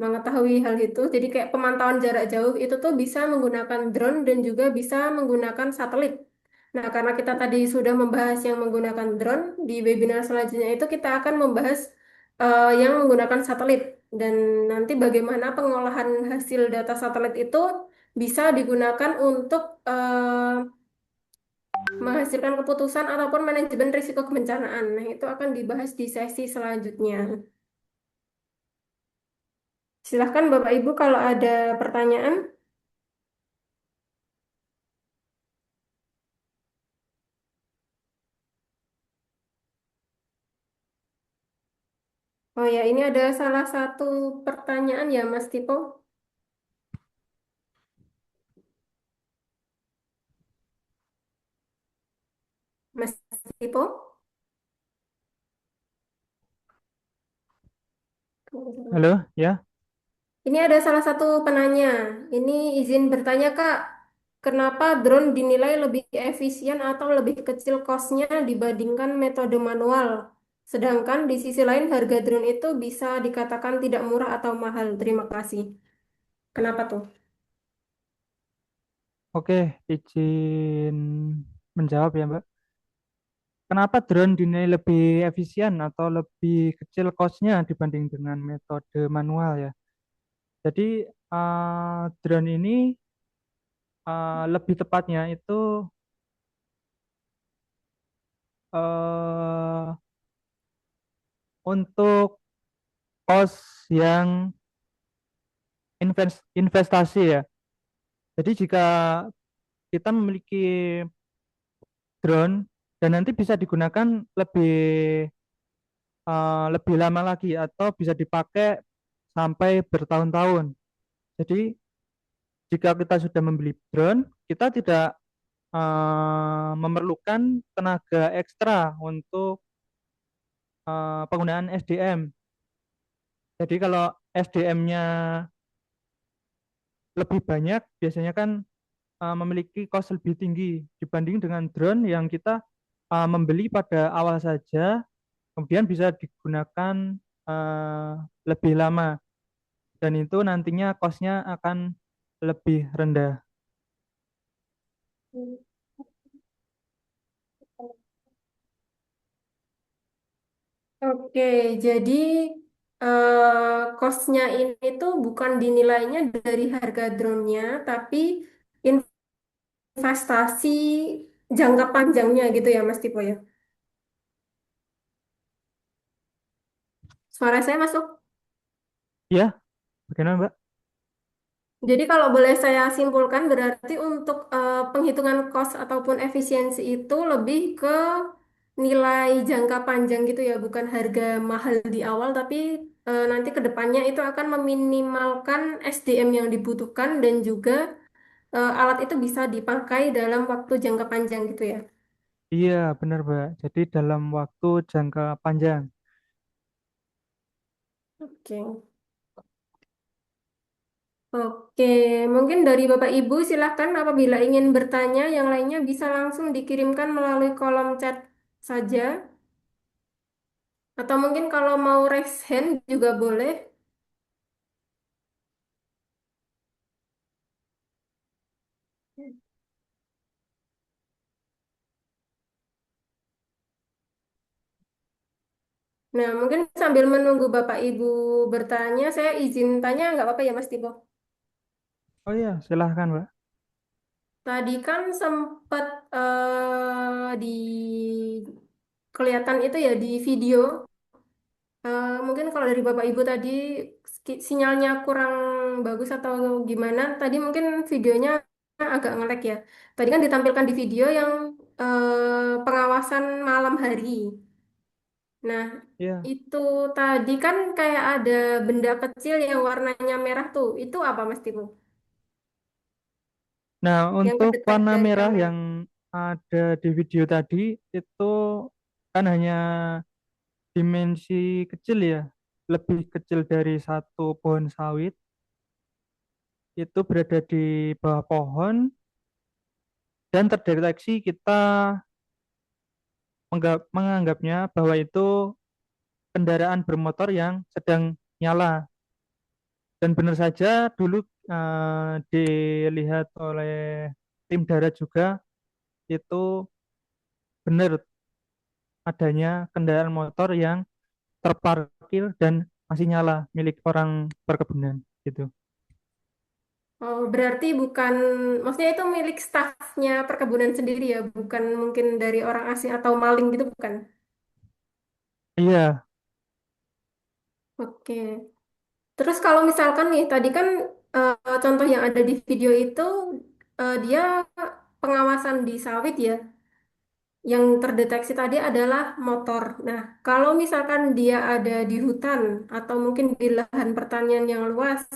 mengetahui hal itu, jadi kayak pemantauan jarak jauh itu tuh bisa menggunakan drone dan juga bisa menggunakan satelit. Nah, karena kita tadi sudah membahas yang menggunakan drone, di webinar selanjutnya itu kita akan membahas yang menggunakan satelit dan nanti bagaimana pengolahan hasil data satelit itu bisa digunakan untuk menghasilkan keputusan ataupun manajemen risiko kebencanaan. Nah, itu akan dibahas di sesi selanjutnya. Silahkan Bapak Ibu kalau ada pertanyaan. Oh ya, ini ada salah satu pertanyaan ya Mas Tipo. Mas Tipo. Halo, ya. Ini ada salah satu penanya. Ini izin bertanya Kak, kenapa drone dinilai lebih efisien atau lebih kecil cost-nya dibandingkan metode manual? Sedangkan di sisi lain harga drone itu bisa dikatakan tidak murah atau mahal. Terima kasih. Kenapa tuh? Oke, izin menjawab ya, Mbak. Kenapa drone dinilai lebih efisien atau lebih kecil cost-nya dibanding dengan metode manual ya? Jadi drone ini lebih tepatnya itu eh, untuk cost yang investasi ya. Jadi jika kita memiliki drone dan nanti bisa digunakan lebih lebih lama lagi atau bisa dipakai sampai bertahun-tahun. Jadi jika kita sudah membeli drone, kita tidak memerlukan tenaga ekstra untuk penggunaan SDM. Jadi kalau SDM-nya lebih banyak, biasanya kan memiliki cost lebih tinggi dibanding dengan drone yang kita membeli pada awal saja, kemudian bisa digunakan eh, lebih lama dan itu nantinya cost-nya akan lebih rendah. Oke, jadi cost-nya ini tuh bukan dinilainya dari harga drone-nya, tapi investasi jangka panjangnya gitu ya Mas Tipo ya. Suara saya masuk? Ya, bagaimana Mbak? Jadi kalau boleh saya simpulkan berarti untuk penghitungan cost ataupun efisiensi itu lebih ke nilai jangka panjang gitu ya, bukan harga mahal di awal, tapi nanti ke depannya itu akan meminimalkan SDM yang dibutuhkan dan juga alat itu bisa dipakai dalam waktu jangka panjang gitu ya. Iya, benar Mbak. Jadi dalam waktu jangka panjang. Oke. Oke, mungkin dari Bapak Ibu silahkan apabila ingin bertanya, yang lainnya bisa langsung dikirimkan melalui kolom chat saja. Atau mungkin kalau mau raise hand juga boleh. Nah, mungkin sambil menunggu Bapak Ibu bertanya, saya izin tanya nggak apa-apa ya Mas Tibo? Oh iya, silahkan Mbak. Tadi kan sempat di kelihatan itu ya di video. Mungkin kalau dari Bapak Ibu tadi sinyalnya kurang bagus atau gimana? Tadi mungkin videonya agak ngelek ya. Tadi kan ditampilkan di video yang pengawasan malam hari. Nah, Ya. itu tadi kan kayak ada benda kecil yang warnanya merah tuh. Itu apa Mas Timo? Nah, Yang untuk terdekat warna dari merah kamera. yang ada di video tadi itu kan hanya dimensi kecil ya, lebih kecil dari satu pohon sawit. Itu berada di bawah pohon dan terdeteksi kita menganggapnya bahwa itu kendaraan bermotor yang sedang nyala. Dan benar saja dulu dilihat oleh tim darat juga itu benar adanya kendaraan motor yang terparkir dan masih nyala milik orang perkebunan gitu. Oh, berarti bukan, maksudnya itu milik stafnya perkebunan sendiri ya, bukan mungkin dari orang asing atau maling gitu, bukan? Iya. Oke. Terus kalau misalkan nih, tadi kan contoh yang ada di video itu dia pengawasan di sawit ya, yang terdeteksi tadi adalah motor. Nah, kalau misalkan dia ada di hutan atau mungkin di lahan pertanian yang luas,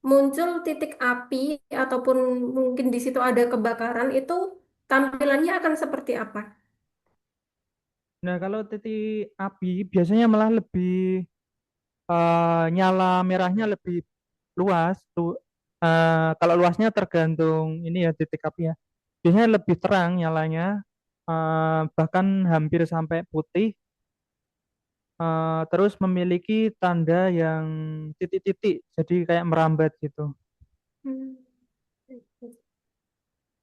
muncul titik api ataupun mungkin di situ ada kebakaran, itu tampilannya akan seperti apa? Nah, kalau titik api biasanya malah lebih nyala merahnya lebih luas. Kalau luasnya tergantung ini ya titik api ya. Biasanya lebih terang nyalanya, bahkan hampir sampai putih. Terus memiliki tanda yang titik-titik, jadi kayak merambat gitu. Hmm.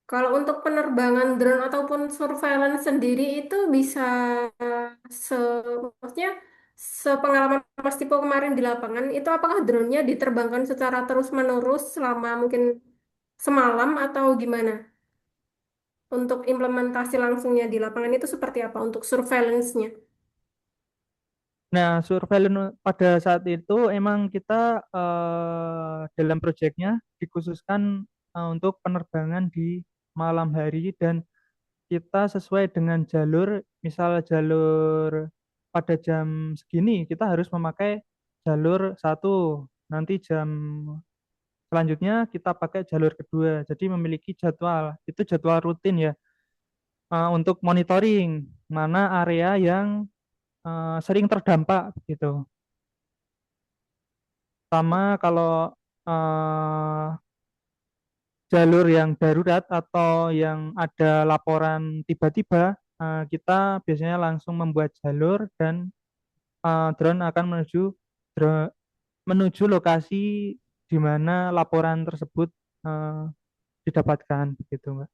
Kalau untuk penerbangan drone ataupun surveillance sendiri itu bisa se maksudnya sepengalaman Mas Tipo kemarin di lapangan itu apakah drone-nya diterbangkan secara terus-menerus selama mungkin semalam atau gimana? Untuk implementasi langsungnya di lapangan itu seperti apa untuk surveillance-nya? Nah, surveillance pada saat itu emang kita dalam proyeknya dikhususkan untuk penerbangan di malam hari dan kita sesuai dengan jalur, misal jalur pada jam segini kita harus memakai jalur satu, nanti jam selanjutnya kita pakai jalur kedua. Jadi memiliki jadwal, itu jadwal rutin ya, untuk monitoring mana area yang sering terdampak gitu. Sama kalau eh, jalur yang darurat atau yang ada laporan tiba-tiba, kita biasanya langsung membuat jalur dan drone akan dro- menuju lokasi di mana laporan tersebut eh, didapatkan begitu, Mbak.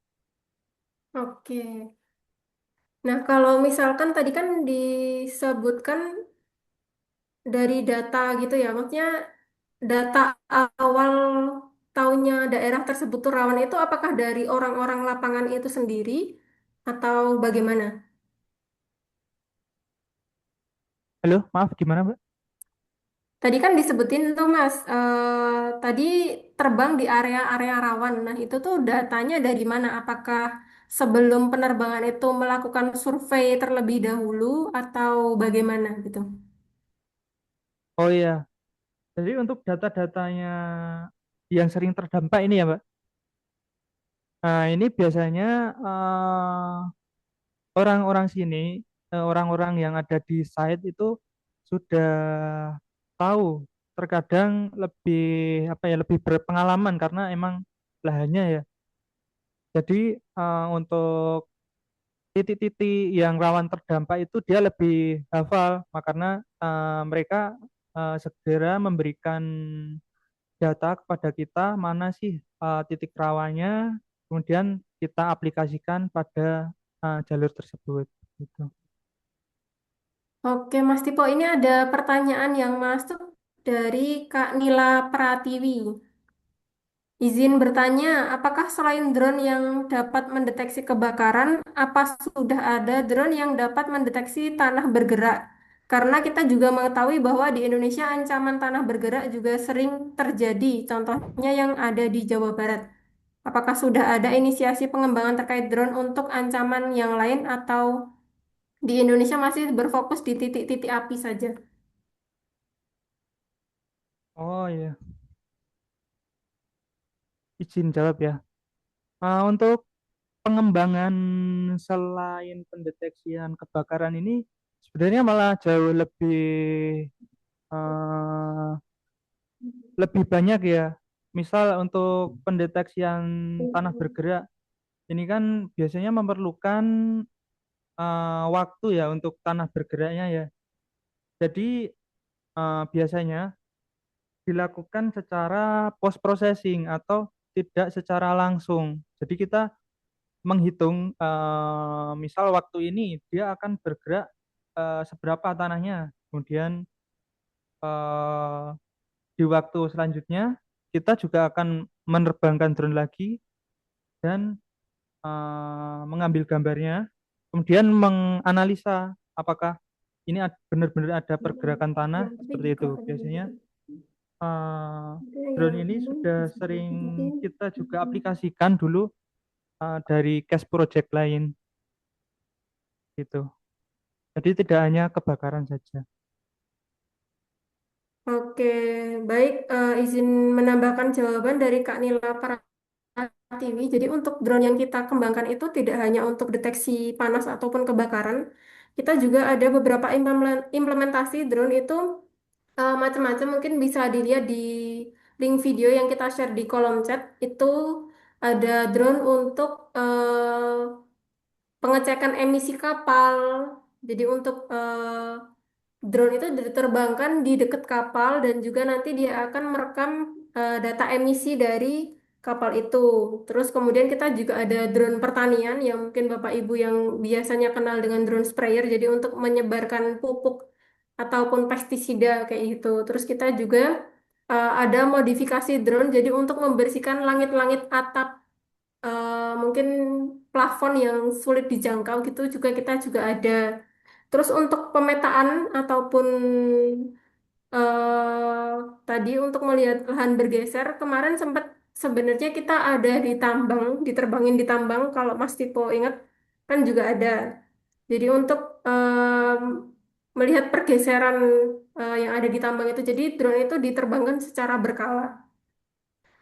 Oke. Nah, kalau misalkan tadi kan disebutkan dari data gitu ya, maksudnya data awal tahunnya daerah tersebut tuh rawan itu apakah dari orang-orang lapangan itu sendiri atau bagaimana? Halo, maaf gimana, Mbak? Tadi kan disebutin tuh Mas, tadi terbang di area-area rawan. Nah itu tuh datanya dari mana? Apakah sebelum penerbangan itu melakukan survei terlebih dahulu atau bagaimana gitu? Oh iya, jadi untuk data-datanya yang sering terdampak ini ya, Mbak. Nah, ini biasanya orang-orang sini, orang-orang yang ada di site itu sudah tahu, terkadang lebih apa ya, lebih berpengalaman karena emang lahannya ya. Jadi untuk titik-titik yang rawan terdampak itu dia lebih hafal, karena mereka segera memberikan data kepada kita mana sih titik rawannya, kemudian kita aplikasikan pada jalur tersebut. Gitu. Oke Mas Tipo, ini ada pertanyaan yang masuk dari Kak Nila Pratiwi. Izin bertanya, apakah selain drone yang dapat mendeteksi kebakaran, apa sudah ada drone yang dapat mendeteksi tanah bergerak? Karena kita juga mengetahui bahwa di Indonesia ancaman tanah bergerak juga sering terjadi, contohnya yang ada di Jawa Barat. Apakah sudah ada inisiasi pengembangan terkait drone untuk ancaman yang lain atau di Indonesia masih berfokus di titik-titik api saja? Oh iya, izin jawab ya. Untuk pengembangan selain pendeteksian kebakaran ini sebenarnya malah jauh eh, lebih banyak ya. Misal untuk pendeteksian tanah bergerak ini kan biasanya memerlukan waktu ya untuk tanah bergeraknya ya. Jadi biasanya dilakukan secara post processing atau tidak secara langsung. Jadi kita menghitung misal waktu ini dia akan bergerak seberapa tanahnya. Kemudian eh, di waktu selanjutnya kita juga akan menerbangkan drone lagi dan mengambil gambarnya, kemudian menganalisa apakah ini benar-benar ada pergerakan tanah Yang tapi seperti juga itu. ada Biasanya gitu. eh, Itu drone yang ini itu sudah disebut sering tapi kita juga aplikasikan dulu dari cash project lain gitu. Jadi tidak hanya kebakaran saja. oke, baik. Izin menambahkan jawaban dari Kak Nila Pratiwi. Jadi untuk drone yang kita kembangkan itu tidak hanya untuk deteksi panas ataupun kebakaran. Kita juga ada beberapa implementasi drone itu macam-macam. Mungkin bisa dilihat di link video yang kita share di kolom chat. Itu ada drone untuk pengecekan emisi kapal. Jadi untuk drone itu diterbangkan di dekat kapal dan juga nanti dia akan merekam data emisi dari kapal itu. Terus kemudian kita juga ada drone pertanian yang mungkin Bapak Ibu yang biasanya kenal dengan drone sprayer. Jadi untuk menyebarkan pupuk ataupun pestisida kayak gitu. Terus kita juga ada modifikasi drone jadi untuk membersihkan langit-langit atap mungkin plafon yang sulit dijangkau gitu juga kita juga ada. Terus untuk pemetaan ataupun eh tadi untuk melihat lahan bergeser, kemarin sempat sebenarnya kita ada di tambang, diterbangin di tambang, kalau Mas Tipo ingat kan juga ada. Jadi untuk melihat pergeseran yang ada di tambang itu, jadi drone itu diterbangkan secara berkala.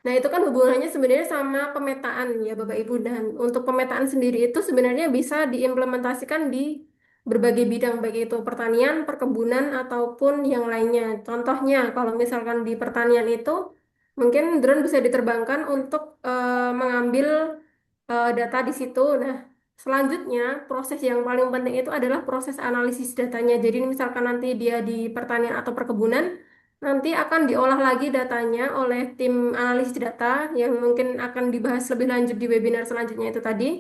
Nah, itu kan hubungannya sebenarnya sama pemetaan ya Bapak Ibu. Dan untuk pemetaan sendiri itu sebenarnya bisa diimplementasikan di berbagai bidang, baik itu pertanian, perkebunan, ataupun yang lainnya. Contohnya, kalau misalkan di pertanian itu, mungkin drone bisa diterbangkan untuk mengambil data di situ. Nah, selanjutnya proses yang paling penting itu adalah proses analisis datanya. Jadi misalkan nanti dia di pertanian atau perkebunan, nanti akan diolah lagi datanya oleh tim analisis data yang mungkin akan dibahas lebih lanjut di webinar selanjutnya itu tadi.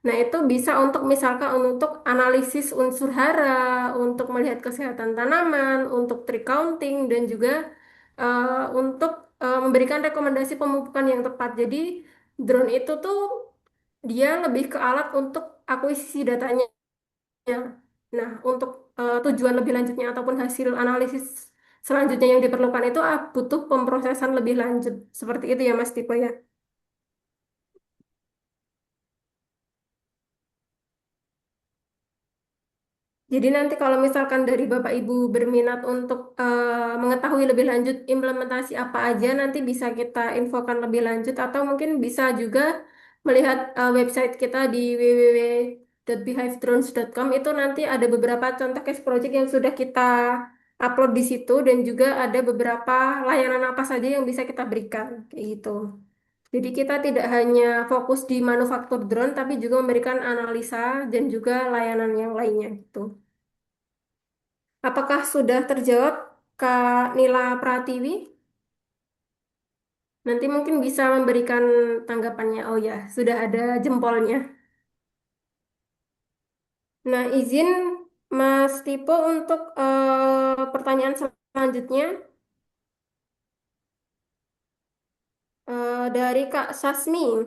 Nah, itu bisa untuk misalkan untuk analisis unsur hara, untuk melihat kesehatan tanaman, untuk tree counting, dan juga untuk memberikan rekomendasi pemupukan yang tepat. Jadi, drone itu tuh dia lebih ke alat untuk akuisisi datanya. Nah, untuk tujuan lebih lanjutnya ataupun hasil analisis selanjutnya yang diperlukan itu butuh pemrosesan lebih lanjut. Seperti itu ya Mas Tipo ya. Jadi nanti kalau misalkan dari Bapak Ibu berminat untuk mengetahui lebih lanjut implementasi apa aja, nanti bisa kita infokan lebih lanjut atau mungkin bisa juga melihat website kita di www.beehivedrones.com. Itu nanti ada beberapa contoh case project yang sudah kita upload di situ dan juga ada beberapa layanan apa saja yang bisa kita berikan kayak gitu. Jadi kita tidak hanya fokus di manufaktur drone tapi juga memberikan analisa dan juga layanan yang lainnya gitu. Apakah sudah terjawab, Kak Nila Pratiwi? Nanti mungkin bisa memberikan tanggapannya. Oh ya, sudah ada jempolnya. Nah, izin Mas Tipo untuk pertanyaan selanjutnya dari Kak Sasmi.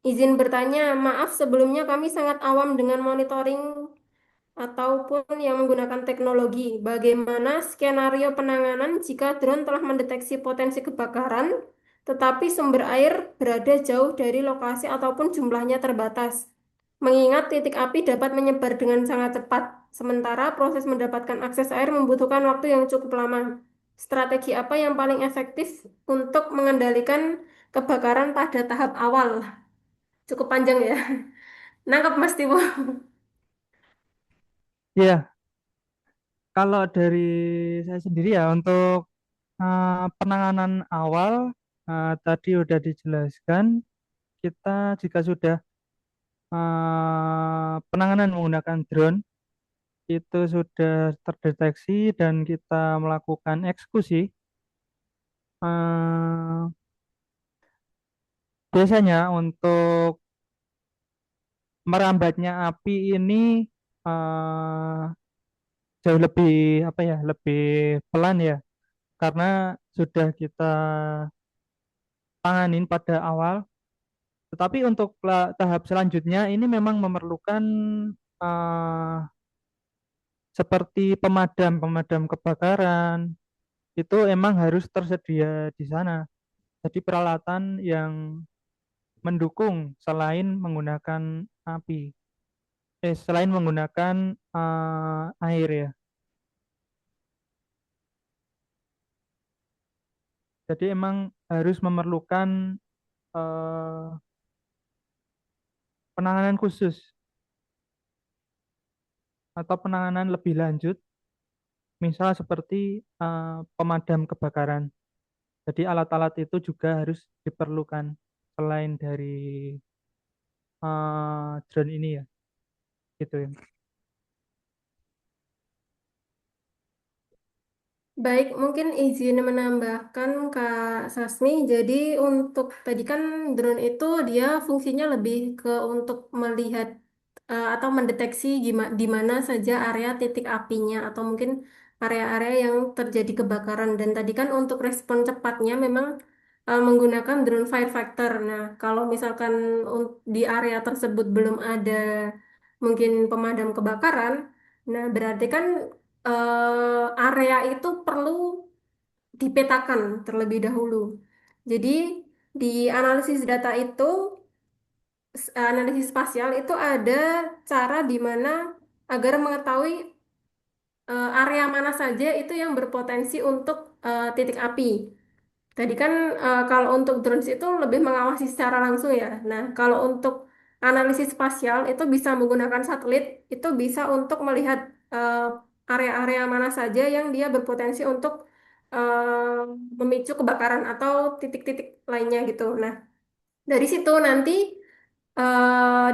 Izin bertanya, maaf sebelumnya kami sangat awam dengan monitoring ataupun yang menggunakan teknologi. Bagaimana skenario penanganan jika drone telah mendeteksi potensi kebakaran, tetapi sumber air berada jauh dari lokasi ataupun jumlahnya terbatas. Mengingat titik api dapat menyebar dengan sangat cepat, sementara proses mendapatkan akses air membutuhkan waktu yang cukup lama. Strategi apa yang paling efektif untuk mengendalikan kebakaran pada tahap awal? Cukup panjang ya. Nangkep Mas Tiwo. Ya, kalau dari saya sendiri ya untuk penanganan awal tadi udah dijelaskan kita jika sudah penanganan menggunakan drone itu sudah terdeteksi dan kita melakukan eksekusi. eh, Biasanya untuk merambatnya api ini eh, jauh lebih apa ya, lebih pelan ya, karena sudah kita tanganin pada awal. Tetapi untuk tahap selanjutnya ini memang memerlukan eh, seperti pemadam kebakaran itu emang harus tersedia di sana. Jadi peralatan yang mendukung selain menggunakan api, selain menggunakan air ya. Jadi emang harus memerlukan eh, penanganan khusus atau penanganan lebih lanjut, misal seperti pemadam kebakaran. Jadi alat-alat itu juga harus diperlukan selain dari drone ini ya, gitu ya. Baik, mungkin izin menambahkan Kak Sasmi. Jadi untuk tadi kan drone itu dia fungsinya lebih ke untuk melihat atau mendeteksi di mana saja area titik apinya atau mungkin area-area yang terjadi kebakaran. Dan tadi kan untuk respon cepatnya memang menggunakan drone firefighter. Nah, kalau misalkan di area tersebut belum ada mungkin pemadam kebakaran, nah berarti kan area itu perlu dipetakan terlebih dahulu. Jadi di analisis data itu, analisis spasial itu ada cara di mana agar mengetahui area mana saja itu yang berpotensi untuk titik api. Tadi kan kalau untuk drones itu lebih mengawasi secara langsung ya. Nah, kalau untuk analisis spasial itu bisa menggunakan satelit, itu bisa untuk melihat eh, area-area mana saja yang dia berpotensi untuk memicu kebakaran atau titik-titik lainnya gitu. Nah, dari situ nanti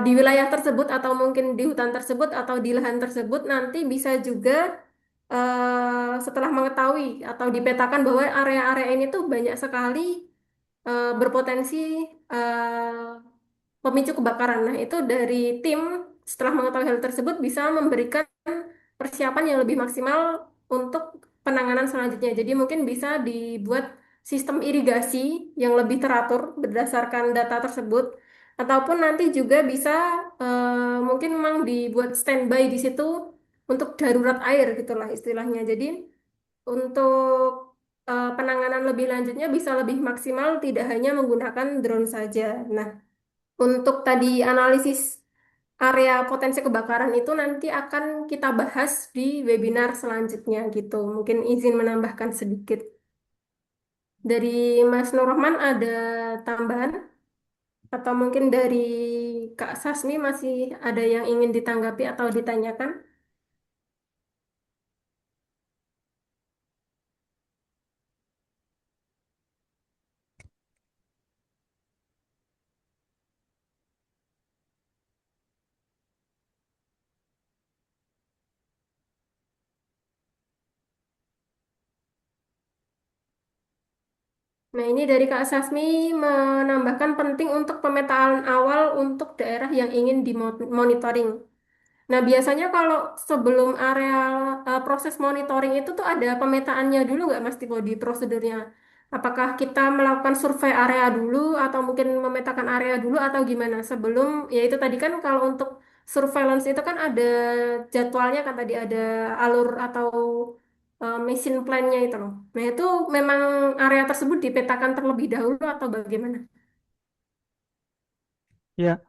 di wilayah tersebut atau mungkin di hutan tersebut atau di lahan tersebut nanti bisa juga setelah mengetahui atau dipetakan bahwa area-area ini tuh banyak sekali berpotensi pemicu kebakaran. Nah, itu dari tim setelah mengetahui hal tersebut bisa memberikan persiapan yang lebih maksimal untuk penanganan selanjutnya. Jadi mungkin bisa dibuat sistem irigasi yang lebih teratur berdasarkan data tersebut, ataupun nanti juga bisa mungkin memang dibuat standby di situ untuk darurat air gitulah istilahnya. Jadi untuk penanganan lebih lanjutnya bisa lebih maksimal tidak hanya menggunakan drone saja. Nah, untuk tadi analisis area potensi kebakaran itu nanti akan kita bahas di webinar selanjutnya gitu. Mungkin izin menambahkan sedikit. Dari Mas Nur Rahman ada tambahan atau mungkin dari Kak Sasmi masih ada yang ingin ditanggapi atau ditanyakan? Nah, ini dari Kak Sasmi menambahkan penting untuk pemetaan awal untuk daerah yang ingin dimonitoring. Nah, biasanya kalau sebelum area proses monitoring itu tuh ada pemetaannya dulu nggak Mas Tibo di prosedurnya? Apakah kita melakukan survei area dulu atau mungkin memetakan area dulu atau gimana? Sebelum, ya itu tadi kan kalau untuk surveillance itu kan ada jadwalnya kan tadi ada alur atau mission plan-nya itu loh. Nah itu memang area tersebut dipetakan terlebih dahulu atau bagaimana? Ya,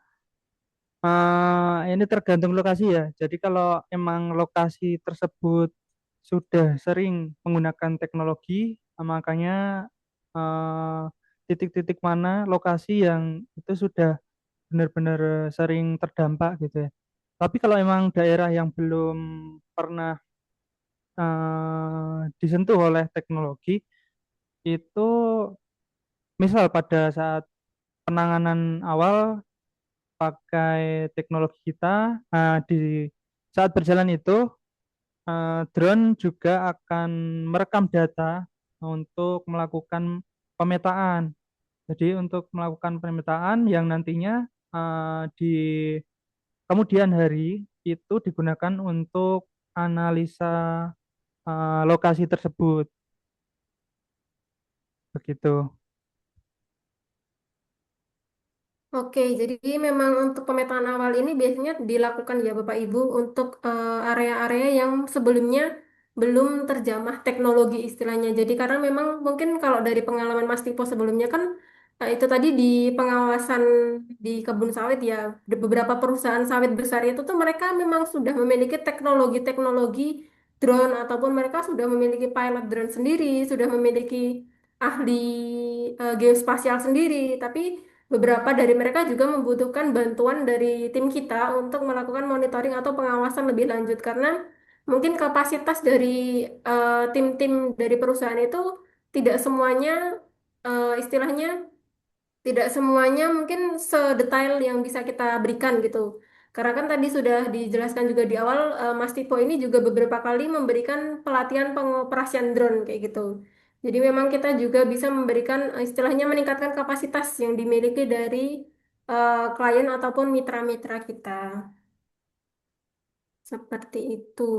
ini tergantung lokasi ya. Jadi kalau emang lokasi tersebut sudah sering menggunakan teknologi, makanya eh, titik-titik mana lokasi yang itu sudah benar-benar sering terdampak gitu ya. Tapi kalau emang daerah yang belum pernah disentuh oleh teknologi, itu misal pada saat penanganan awal pakai teknologi kita, di saat berjalan itu drone juga akan merekam data untuk melakukan pemetaan. Jadi untuk melakukan pemetaan yang nantinya di kemudian hari itu digunakan untuk analisa lokasi tersebut. Begitu. Oke, jadi memang untuk pemetaan awal ini biasanya dilakukan ya Bapak Ibu untuk area-area yang sebelumnya belum terjamah teknologi istilahnya. Jadi karena memang mungkin kalau dari pengalaman Mas Tipo sebelumnya kan itu tadi di pengawasan di kebun sawit ya, di beberapa perusahaan sawit besar itu tuh mereka memang sudah memiliki teknologi-teknologi drone ataupun mereka sudah memiliki pilot drone sendiri, sudah memiliki ahli geospasial sendiri, tapi beberapa dari mereka juga membutuhkan bantuan dari tim kita untuk melakukan monitoring atau pengawasan lebih lanjut karena mungkin kapasitas dari tim-tim dari perusahaan itu tidak semuanya istilahnya tidak semuanya mungkin sedetail yang bisa kita berikan gitu. Karena kan tadi sudah dijelaskan juga di awal, Mas Tipo ini juga beberapa kali memberikan pelatihan pengoperasian drone kayak gitu. Jadi memang kita juga bisa memberikan istilahnya meningkatkan kapasitas yang dimiliki dari klien ataupun mitra-mitra kita. Seperti itu.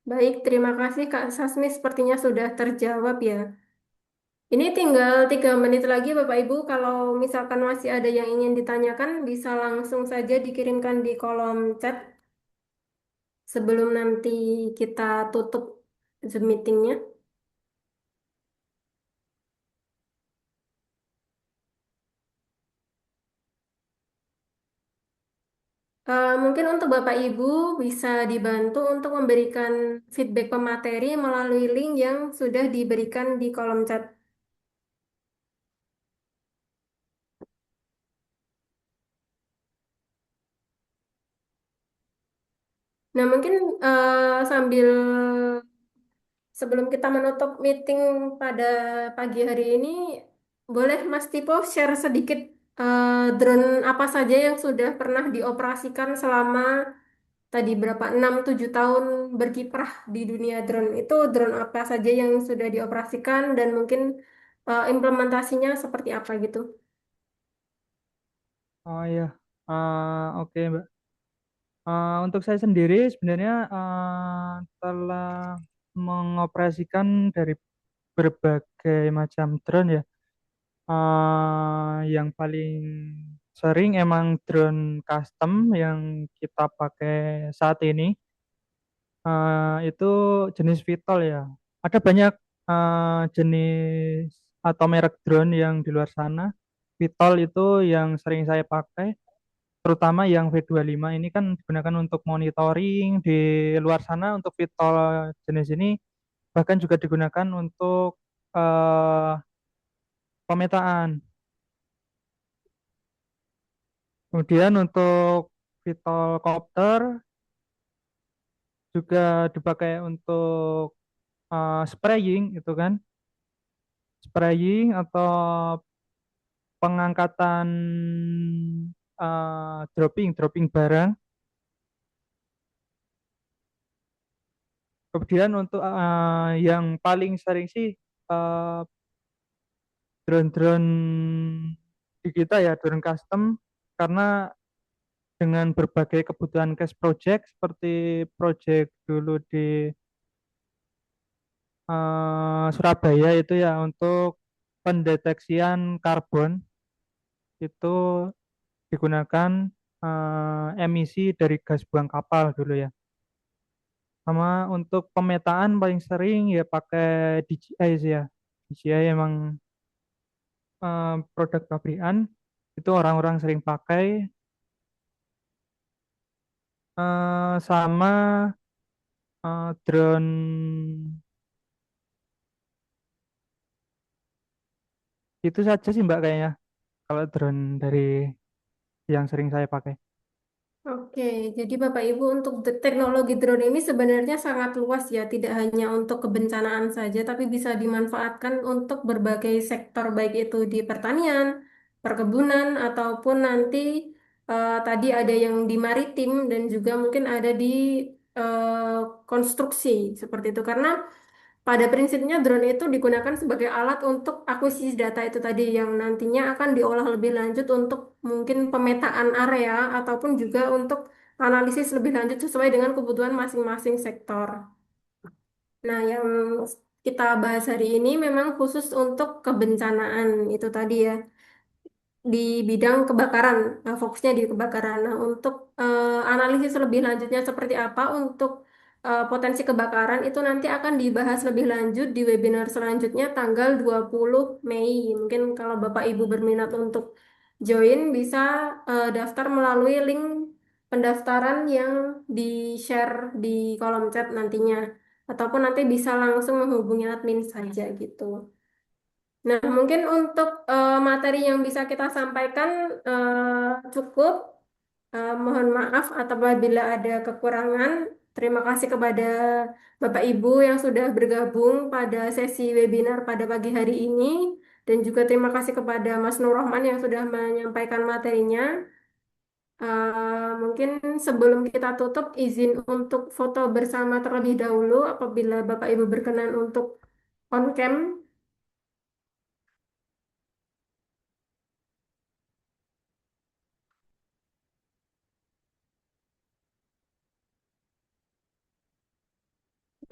Baik, terima kasih Kak Sasmi. Sepertinya sudah terjawab ya. Ini tinggal 3 menit lagi Bapak Ibu. Kalau misalkan masih ada yang ingin ditanyakan, bisa langsung saja dikirimkan di kolom chat sebelum nanti kita tutup Zoom meetingnya. Mungkin untuk Bapak Ibu bisa dibantu untuk memberikan feedback pemateri melalui link yang sudah diberikan di kolom chat. Nah, mungkin sambil sebelum kita menutup meeting pada pagi hari ini, boleh Mas Tipo share sedikit drone apa saja yang sudah pernah dioperasikan selama tadi berapa 6-7 tahun berkiprah di dunia drone. Itu drone apa saja yang sudah dioperasikan dan mungkin implementasinya seperti apa gitu. Oh iya. Oke, Mbak. Untuk saya sendiri sebenarnya telah mengoperasikan dari berbagai macam drone ya. Yang paling sering emang drone custom yang kita pakai saat ini. Itu jenis VTOL ya. Ada banyak jenis atau merek drone yang di luar sana. VTOL itu yang sering saya pakai, terutama yang V25 ini kan digunakan untuk monitoring di luar sana. Untuk VTOL jenis ini bahkan juga digunakan untuk eh, pemetaan. Kemudian untuk VTOL copter juga dipakai untuk spraying itu kan, spraying atau pengangkatan dropping dropping barang. Kemudian untuk yang paling sering sih eh, drone-drone di kita ya, drone custom, karena dengan berbagai kebutuhan cash project seperti project dulu di Surabaya itu ya untuk pendeteksian karbon, itu digunakan emisi dari gas buang kapal dulu ya. Sama untuk pemetaan paling sering ya pakai DJI sih ya. DJI emang produk pabrikan itu orang-orang sering pakai sama drone itu saja sih Mbak kayaknya kalau drone dari yang sering saya pakai. Oke, jadi Bapak Ibu untuk teknologi drone ini sebenarnya sangat luas ya, tidak hanya untuk kebencanaan saja, tapi bisa dimanfaatkan untuk berbagai sektor, baik itu di pertanian, perkebunan, ataupun nanti tadi ada yang di maritim dan juga mungkin ada di konstruksi seperti itu. Karena pada prinsipnya drone itu digunakan sebagai alat untuk akuisisi data itu tadi yang nantinya akan diolah lebih lanjut untuk mungkin pemetaan area ataupun juga untuk analisis lebih lanjut sesuai dengan kebutuhan masing-masing sektor. Nah, yang kita bahas hari ini memang khusus untuk kebencanaan itu tadi ya di bidang kebakaran, fokusnya di kebakaran. Nah, untuk analisis lebih lanjutnya seperti apa untuk potensi kebakaran itu nanti akan dibahas lebih lanjut di webinar selanjutnya tanggal 20 Mei. Mungkin kalau Bapak Ibu berminat untuk join bisa daftar melalui link pendaftaran yang di-share di kolom chat nantinya. Ataupun nanti bisa langsung menghubungi admin saja gitu. Nah, mungkin untuk materi yang bisa kita sampaikan cukup. Mohon maaf apabila ada kekurangan. Terima kasih kepada Bapak Ibu yang sudah bergabung pada sesi webinar pada pagi hari ini. Dan juga terima kasih kepada Mas Nur Rahman yang sudah menyampaikan materinya. Mungkin sebelum kita tutup, izin untuk foto bersama terlebih dahulu apabila Bapak Ibu berkenan untuk on cam.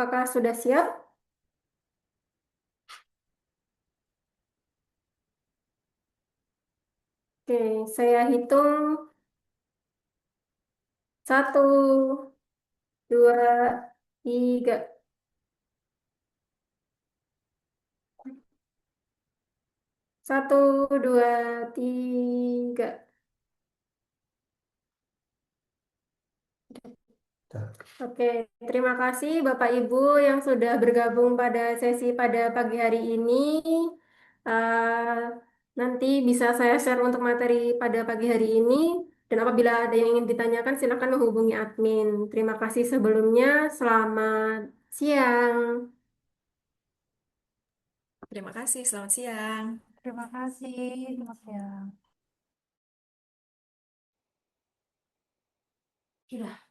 Apakah sudah siap? Oke, saya hitung 1, 2, 3. 1, 2, 3. Oke, terima kasih Bapak Ibu yang sudah bergabung pada sesi pada pagi hari ini. Eh, Nanti bisa saya share untuk materi pada pagi hari ini. Dan apabila ada yang ingin ditanyakan, silakan menghubungi admin. Terima kasih sebelumnya. Selamat siang. Terima kasih, selamat siang. Terima kasih, Mas ya. Sudah.